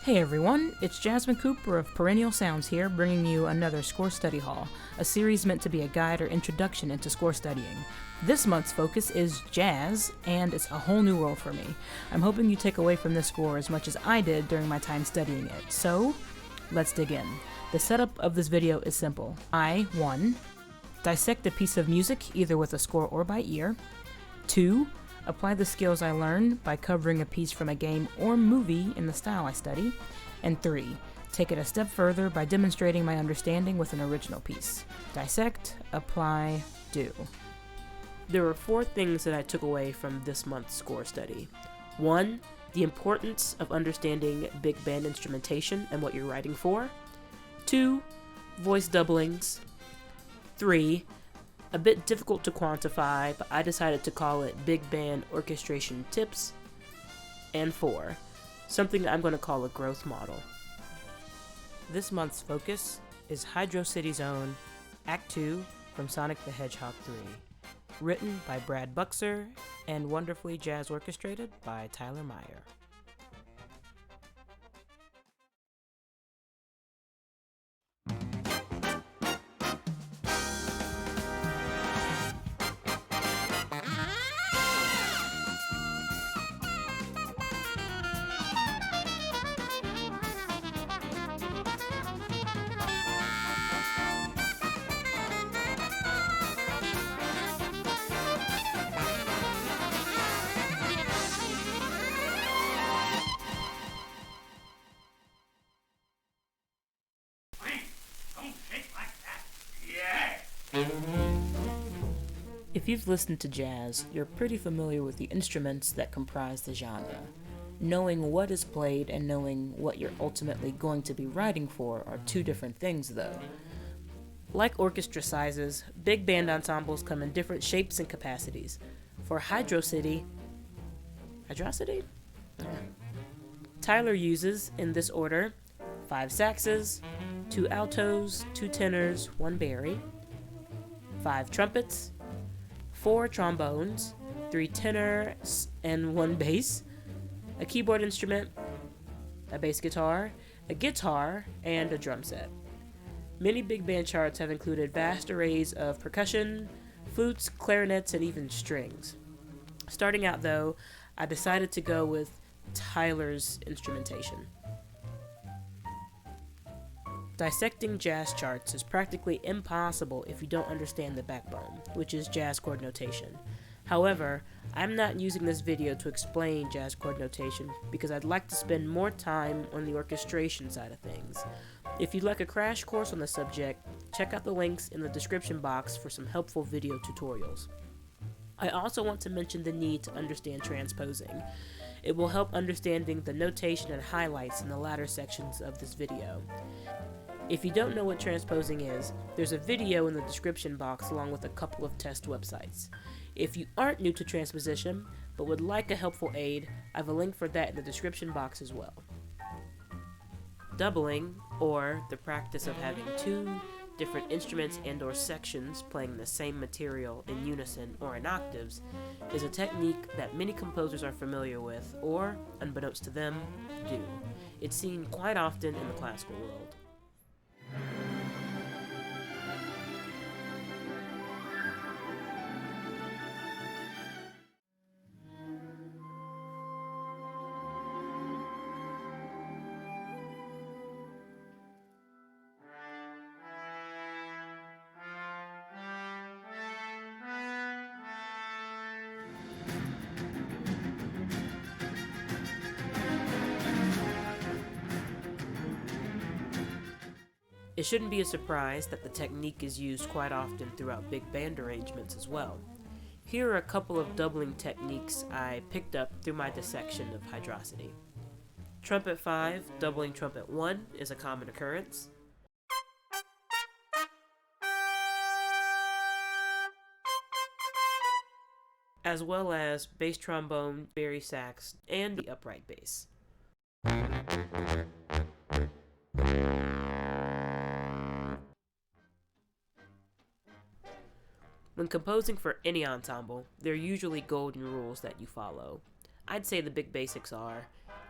Hey everyone, it's Jasmine Cooper of Perennial Sounds here, bringing you another Score Study Hall, a series meant to be a guide or introduction into score studying. This month's focus is jazz, and it's a whole new world for me. I'm hoping you take away from this score as much as I did during my time studying it. So, let's dig in. The setup of this video is simple. I, 1, dissect a piece of music either with a score or by ear. 2, apply the skills I learned by covering a piece from a game or movie in the style I study. And 3, take it a step further by demonstrating my understanding with an original piece. Dissect, apply, do. There were 4 things that I took away from this month's score study. 1, the importance of understanding big band instrumentation and what you're writing for. 2, voice doublings. 3, a bit difficult to quantify, but I decided to call it big band orchestration tips. And 4, something I'm going to call a growth model. This month's focus is Hyrdocity's own Act 2 from Sonic the Hedgehog 3, written by Brad Buxer and wonderfully jazz orchestrated by Tyler Meyer. If you've listened to jazz, you're pretty familiar with the instruments that comprise the genre. Knowing what is played and knowing what you're ultimately going to be writing for are 2 different things, though. Like orchestra sizes, big band ensembles come in different shapes and capacities. For Hyrdocity, Tyler uses, in this order, 5 saxes, 2 altos, 2 tenors, 1 bari, 5 trumpets, 4 trombones, 3 tenors, and 1 bass, a keyboard instrument, a bass guitar, a guitar, and a drum set. Many big band charts have included vast arrays of percussion, flutes, clarinets, and even strings. Starting out though, I decided to go with Tyler's instrumentation. Dissecting jazz charts is practically impossible if you don't understand the backbone, which is jazz chord notation. However, I'm not using this video to explain jazz chord notation because I'd like to spend more time on the orchestration side of things. If you'd like a crash course on the subject, check out the links in the description box for some helpful video tutorials. I also want to mention the need to understand transposing. It will help understanding the notation and highlights in the latter sections of this video. If you don't know what transposing is, there's a video in the description box along with a couple of test websites. If you aren't new to transposition, but would like a helpful aid, I have a link for that in the description box as well. Doubling, or the practice of having 2 different instruments and/or sections playing the same material in unison or in octaves, is a technique that many composers are familiar with, or, unbeknownst to them, do. It's seen quite often in the classical world. It shouldn't be a surprise that the technique is used quite often throughout big band arrangements as well. Here are a couple of doubling techniques I picked up through my dissection of Hyrdocity. Trumpet 5 doubling trumpet 1 is a common occurrence. As well as bass trombone, bari sax, and the upright bass. When composing for any ensemble, there are usually golden rules that you follow. I'd say the big basics are: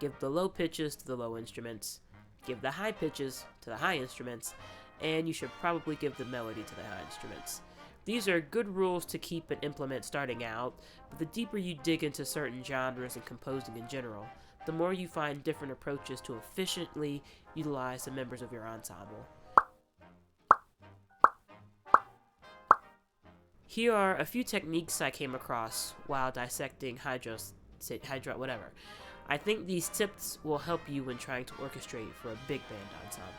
Give the low pitches to the low instruments, give the high pitches to the high instruments, and you should probably give the melody to the high instruments. These are good rules to keep and implement starting out, but the deeper you dig into certain genres and composing in general, the more you find different approaches to efficiently utilize the members of your ensemble. Here are a few techniques I came across while dissecting whatever. I think these tips will help you when trying to orchestrate for a big band ensemble.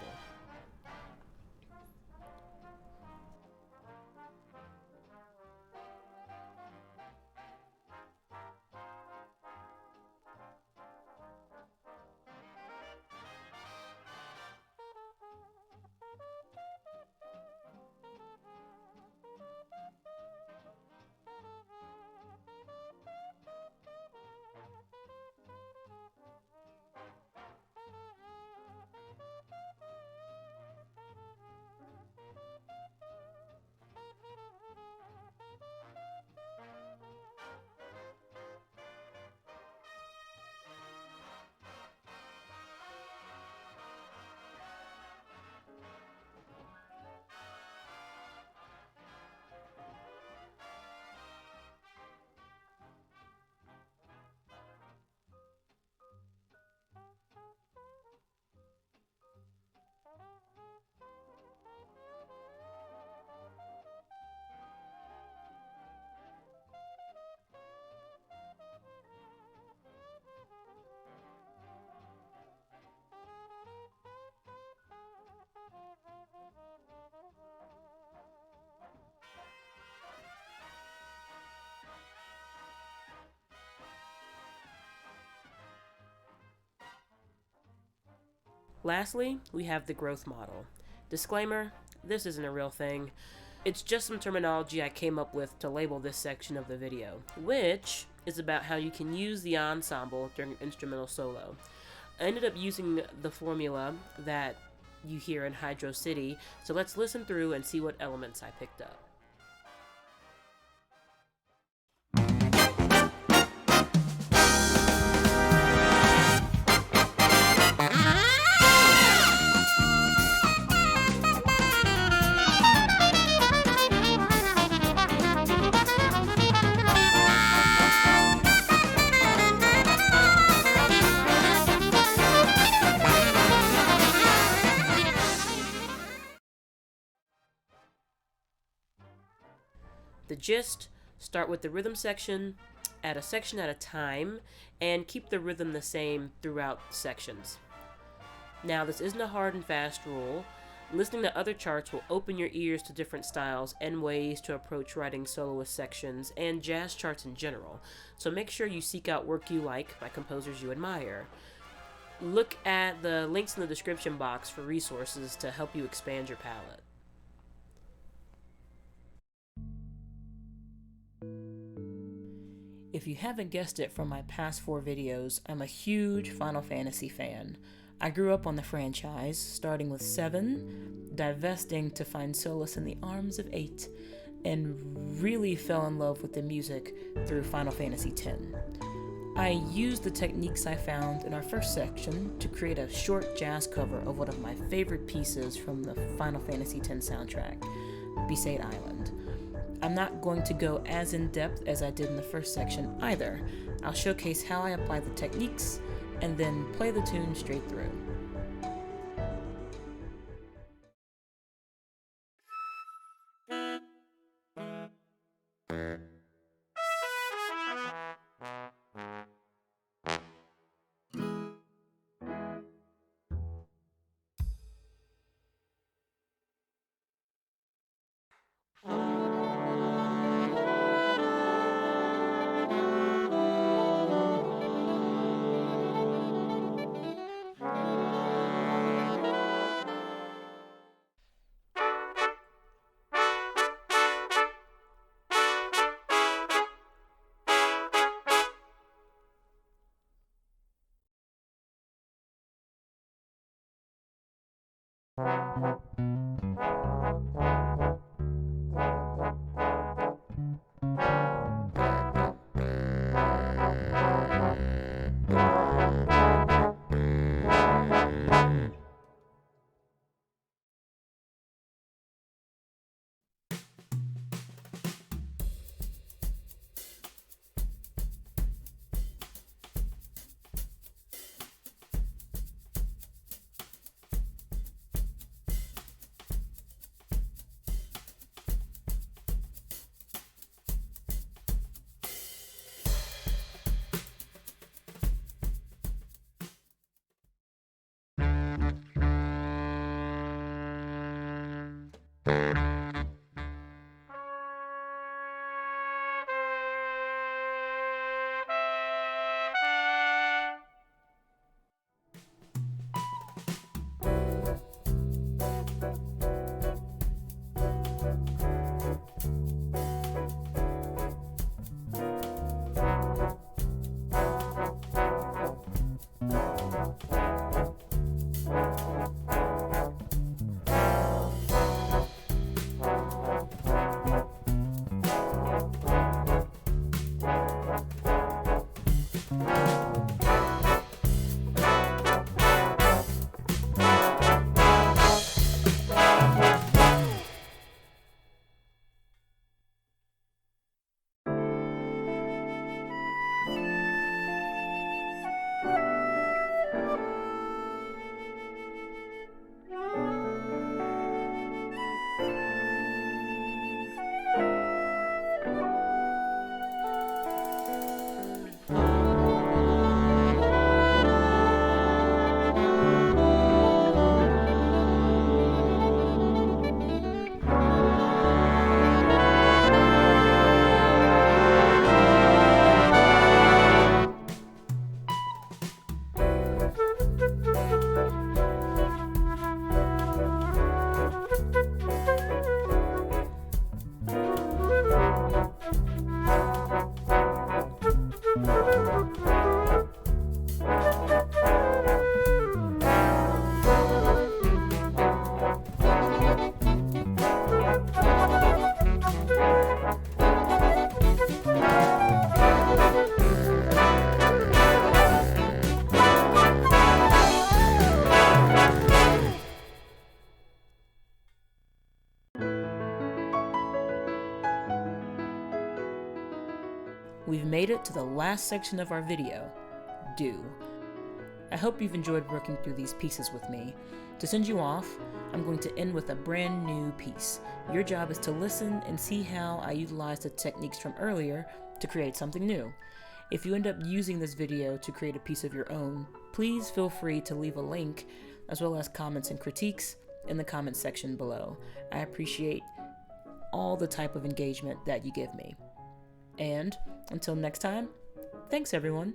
Lastly, we have the growth model. Disclaimer, this isn't a real thing. It's just some terminology I came up with to label this section of the video, which is about how you can use the ensemble during an instrumental solo. I ended up using the formula that you hear in Hyrdocity, so let's listen through and see what elements I picked up. The gist: start with the rhythm section, add a section at a time, and keep the rhythm the same throughout the sections. Now, this isn't a hard and fast rule. Listening to other charts will open your ears to different styles and ways to approach writing soloist sections and jazz charts in general, so make sure you seek out work you like by composers you admire. Look at the links in the description box for resources to help you expand your palette. If you haven't guessed it from my past 4 videos, I'm a huge Final Fantasy fan. I grew up on the franchise, starting with 7, divesting to find solace in the arms of 8, and really fell in love with the music through Final Fantasy X. I used the techniques I found in our first section to create a short jazz cover of one of my favorite pieces from the Final Fantasy X soundtrack, Besaid Island. I'm not going to go as in-depth as I did in the first section either. I'll showcase how I apply the techniques and then play the tune straight through. we've made it to the last section of our video, Do. I hope you've enjoyed working through these pieces with me. To send you off, I'm going to end with a brand new piece. Your job is to listen and see how I utilize the techniques from earlier to create something new. If you end up using this video to create a piece of your own, please feel free to leave a link as well as comments and critiques in the comment section below. I appreciate all the type of engagement that you give me. And until next time, thanks everyone.